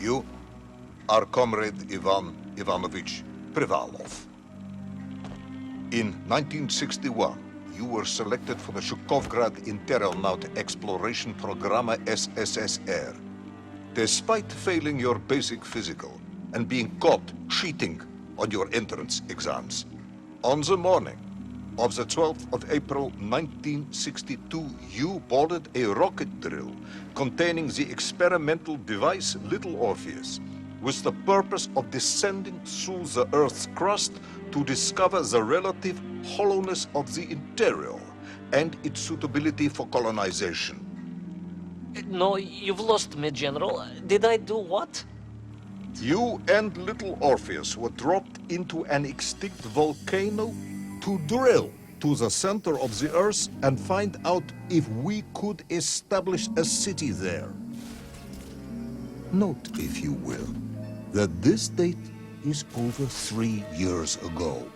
You are Comrade Ivan Ivanovich Privalov. In 1961, you were selected for the Shukovgrad Internaut Exploration Programme SSSR. Despite failing your basic physical and being caught cheating on your entrance exams, on the morning of the 12th of April 1962, you boarded a rocket drill containing the experimental device Little Orpheus, with the purpose of descending through the Earth's crust to discover the relative hollowness of the interior and its suitability for colonization. No, you've lost me, General. Did I do what? You and Little Orpheus were dropped into an extinct volcano to drill to the center of the Earth and find out if we could establish a city there. Note, if you will, that this date is over 3 years ago.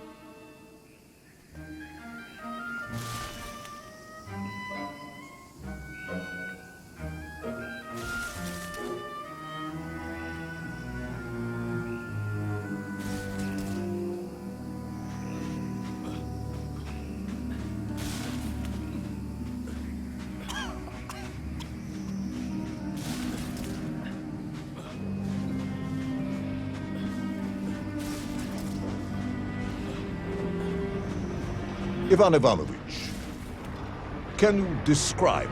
Ivan Ivanovich, can you describe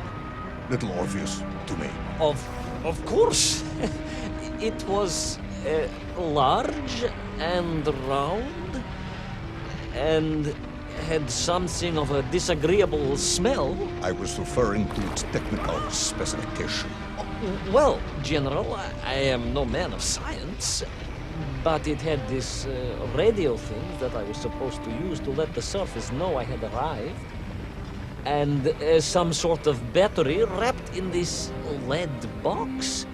Little Orpheus to me? Of course. It was large and round and had something of a disagreeable smell. I was referring to its technical specification. Well, General, I am no man of science, but it had this radio thing that I was supposed to use to let the surface know I had arrived. And some sort of battery wrapped in this lead box.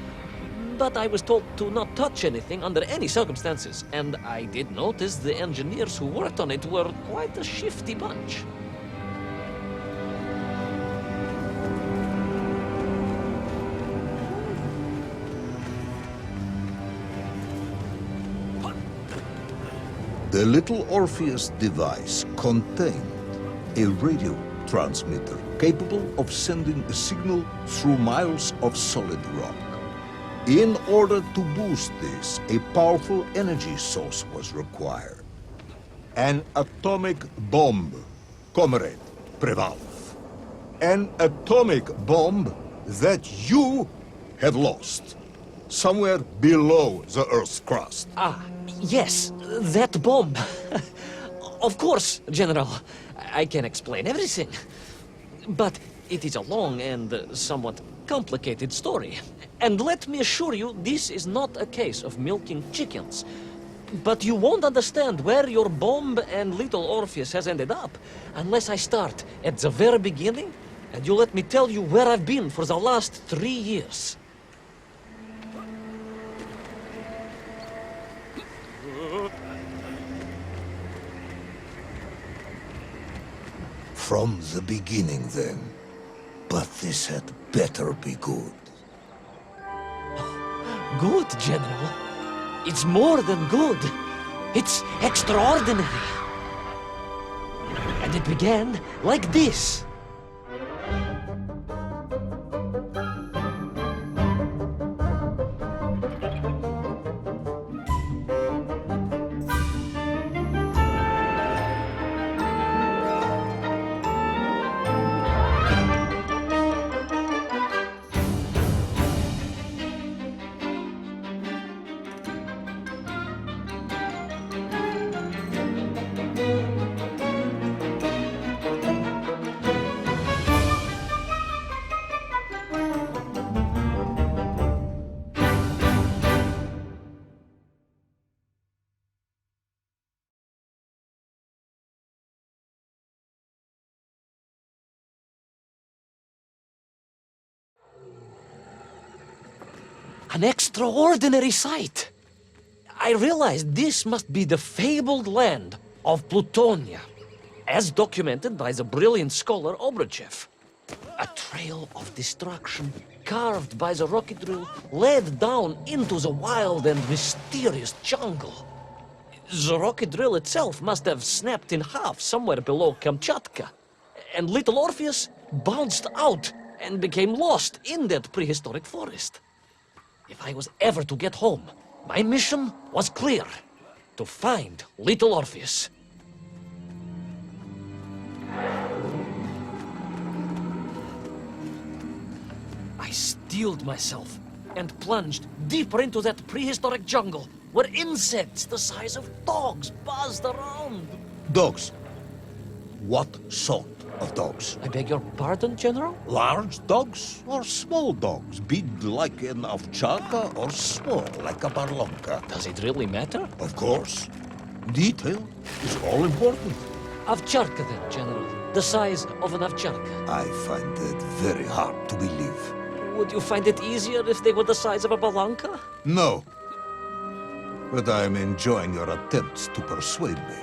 But I was told to not touch anything under any circumstances. And I did notice the engineers who worked on it were quite a shifty bunch. The Little Orpheus device contained a radio transmitter capable of sending a signal through miles of solid rock. In order to boost this, a powerful energy source was required. An atomic bomb, Comrade Privalov. An atomic bomb that you have lost somewhere below the Earth's crust. Ah, yes, that bomb. Of course, General. I can explain everything. But it is a long and somewhat complicated story. And let me assure you, this is not a case of milking chickens. But you won't understand where your bomb and Little Orpheus has ended up unless I start at the very beginning and you let me tell you where I've been for the last 3 years. From the beginning, then. But this had better be good. Good, General. It's more than good. It's extraordinary. And it began like this. An extraordinary sight. I realized this must be the fabled land of Plutonia, as documented by the brilliant scholar Obruchev. A trail of destruction, carved by the rocket drill, led down into the wild and mysterious jungle. The rocket drill itself must have snapped in half somewhere below Kamchatka, and little Orpheus bounced out and became lost in that prehistoric forest. If I was ever to get home, my mission was clear: to find little Orpheus. I steeled myself and plunged deeper into that prehistoric jungle where insects the size of dogs buzzed around. Dogs. What sort of dogs? I beg your pardon, General? Large dogs or small dogs? Big like an ovcharka or small like a barlonka? Does it really matter? Of course. Detail is all important. Ovcharka then, General. The size of an ovcharka. I find it very hard to believe. Would you find it easier if they were the size of a balanka? No. But I am enjoying your attempts to persuade me.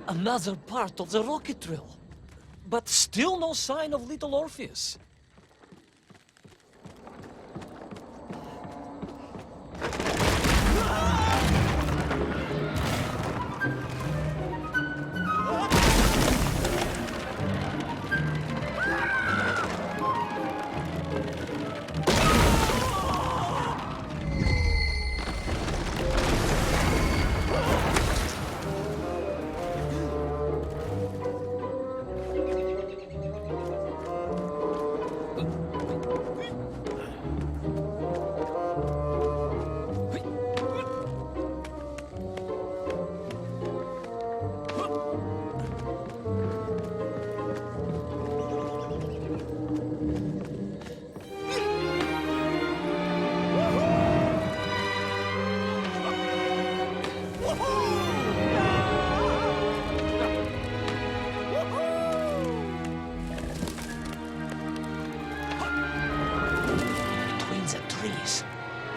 Another part of the rocket drill. But still no sign of little Orpheus.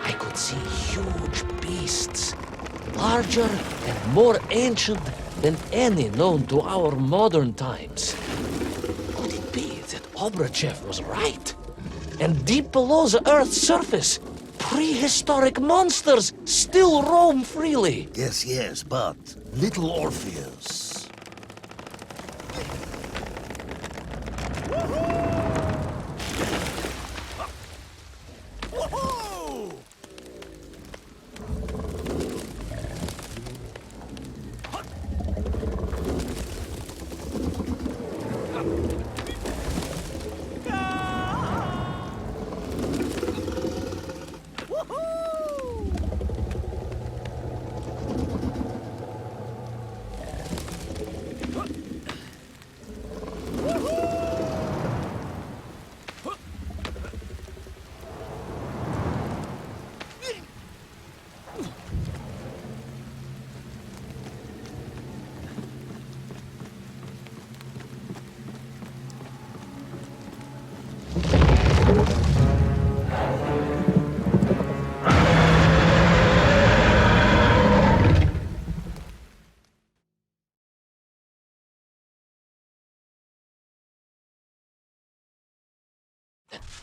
I could see huge beasts, larger and more ancient than any known to our modern times. Could it be that Obrachev was right? And deep below the Earth's surface, prehistoric monsters still roam freely. Yes, but little Orpheus.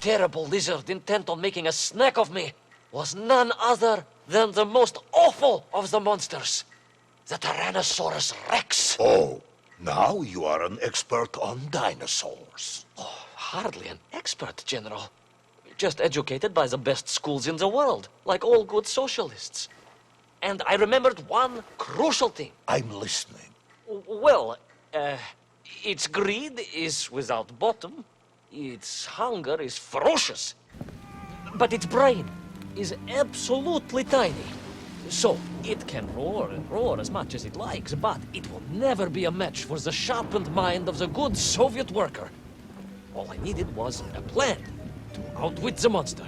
Terrible lizard intent on making a snack of me was none other than the most awful of the monsters, the Tyrannosaurus Rex. Oh, now you are an expert on dinosaurs. Oh, hardly an expert, General. Just educated by the best schools in the world, like all good socialists. And I remembered one crucial thing. I'm listening. Well, its greed is without bottom. Its hunger is ferocious. But its brain is absolutely tiny. So it can roar and roar as much as it likes, but it will never be a match for the sharpened mind of the good Soviet worker. All I needed was a plan to outwit the monster.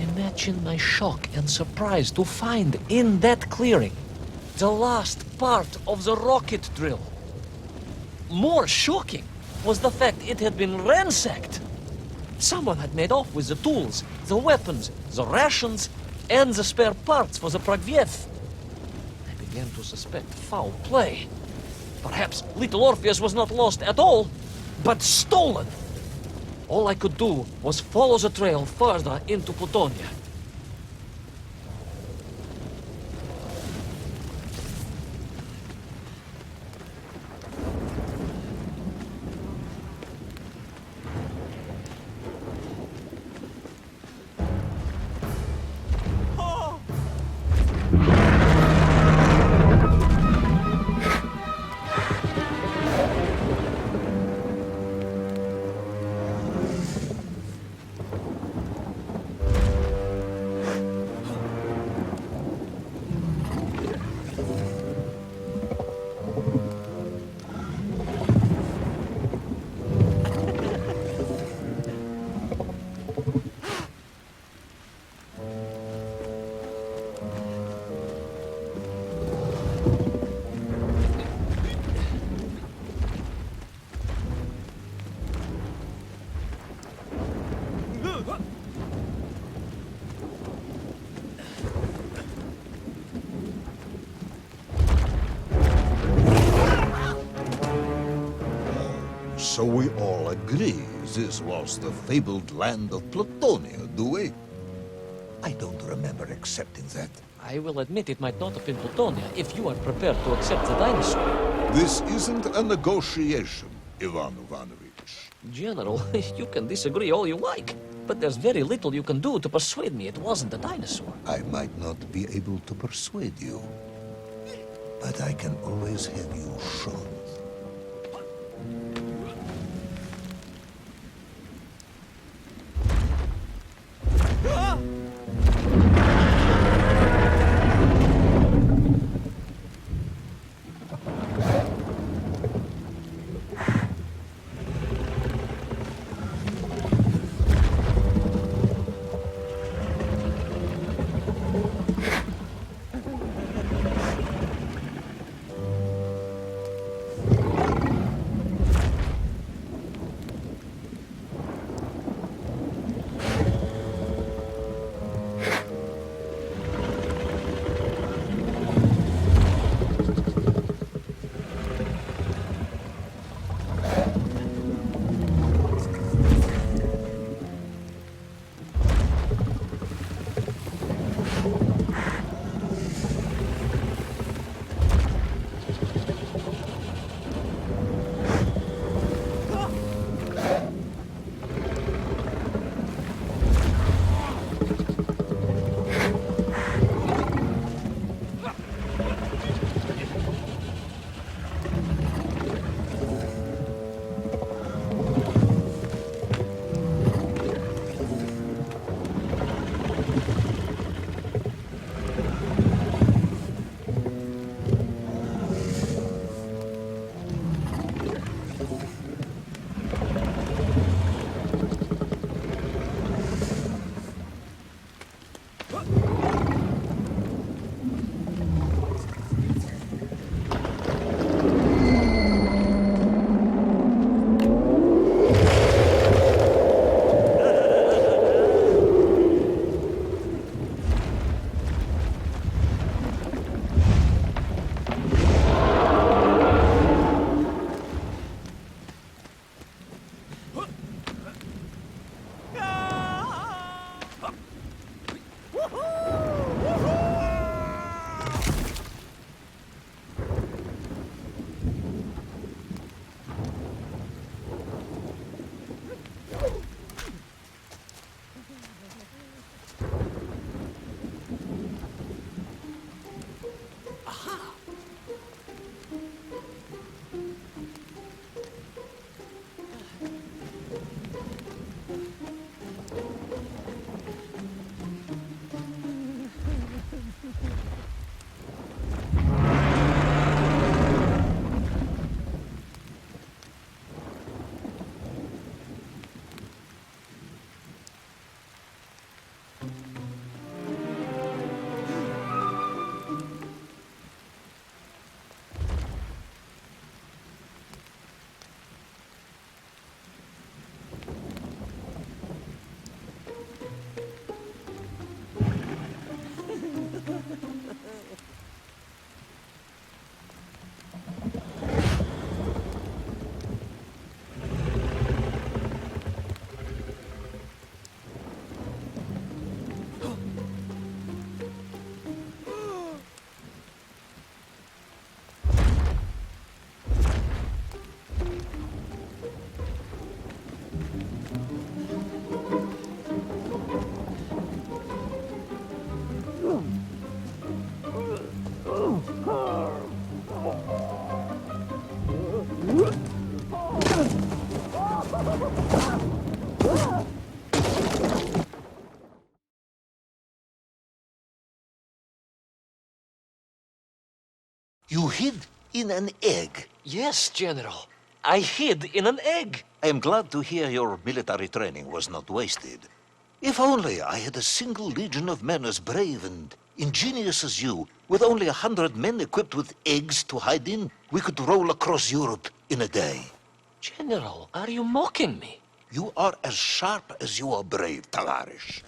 Imagine my shock and surprise to find in that clearing the last part of the rocket drill. More shocking was the fact it had been ransacked. Someone had made off with the tools, the weapons, the rations, and the spare parts for the Pragviev. I began to suspect foul play. Perhaps little Orpheus was not lost at all, but stolen. All I could do was follow the trail further into Plutonia. So we all agree this was the fabled land of Plutonia, do we? I don't remember accepting that. I will admit it might not have been Plutonia if you are prepared to accept the dinosaur. This isn't a negotiation, Ivan Ivanovich. General, you can disagree all you like, but there's very little you can do to persuade me it wasn't a dinosaur. I might not be able to persuade you, but I can always have you shown. You hid in an egg. Yes, General. I hid in an egg. I am glad to hear your military training was not wasted. If only I had a single legion of men as brave and ingenious as you, with only 100 men equipped with eggs to hide in, we could roll across Europe in a day. General, are you mocking me? You are as sharp as you are brave, Tavarish.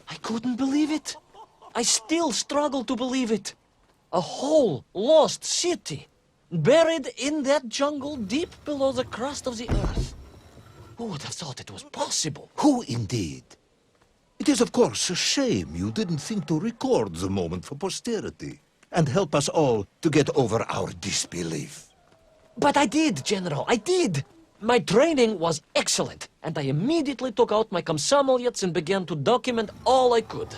I couldn't believe it. I still struggle to believe it. A whole lost city, buried in that jungle deep below the crust of the earth. Who would have thought it was possible? Who indeed? It is, of course, a shame you didn't think to record the moment for posterity and help us all to get over our disbelief. But I did, General, I did. My training was excellent, and I immediately took out my комсомолец and began to document all I could.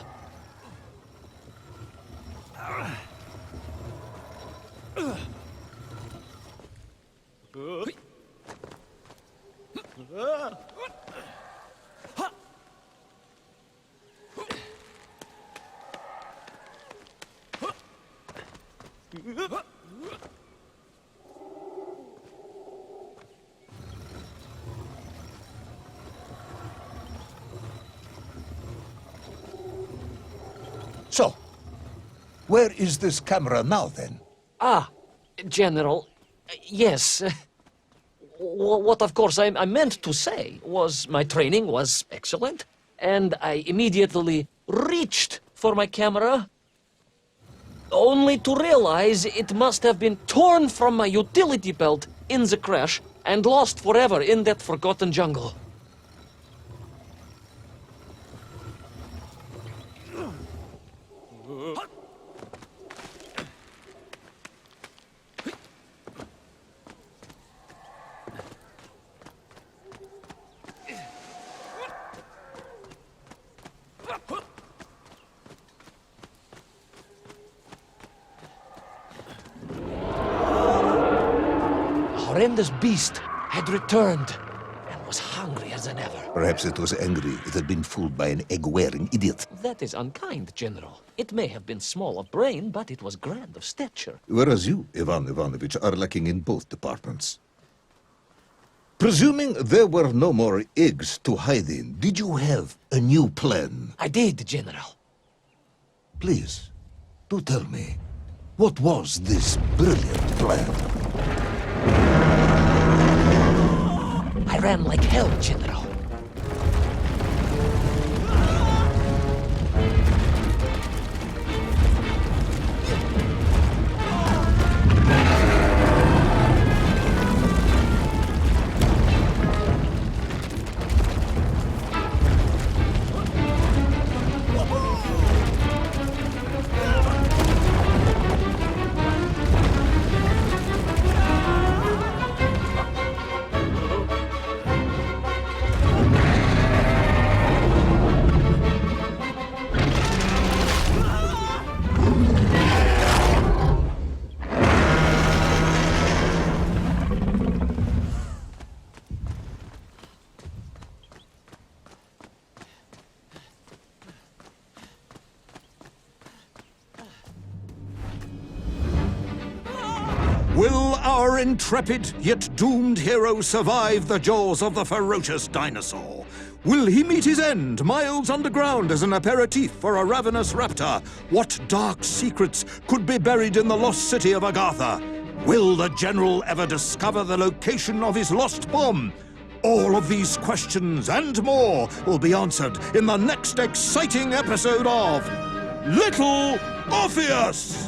So, where is this camera now, then? Ah, General, yes. What, of course, I meant to say was my training was excellent, and I immediately reached for my camera, only to realize it must have been torn from my utility belt in the crash and lost forever in that forgotten jungle. horrendous beast had returned and was hungrier than ever. Perhaps it was angry it had been fooled by an egg-wearing idiot. That is unkind, General. It may have been small of brain, but it was grand of stature. Whereas you, Ivan Ivanovich, are lacking in both departments. Presuming there were no more eggs to hide in, did you have a new plan? I did, General. Please, do tell me, what was this brilliant plan? I ran like hell, General. Will our intrepid yet doomed hero survive the jaws of the ferocious dinosaur? Will he meet his end miles underground as an aperitif for a ravenous raptor? What dark secrets could be buried in the lost city of Agatha? Will the general ever discover the location of his lost bomb? All of these questions and more will be answered in the next exciting episode of Little Orpheus!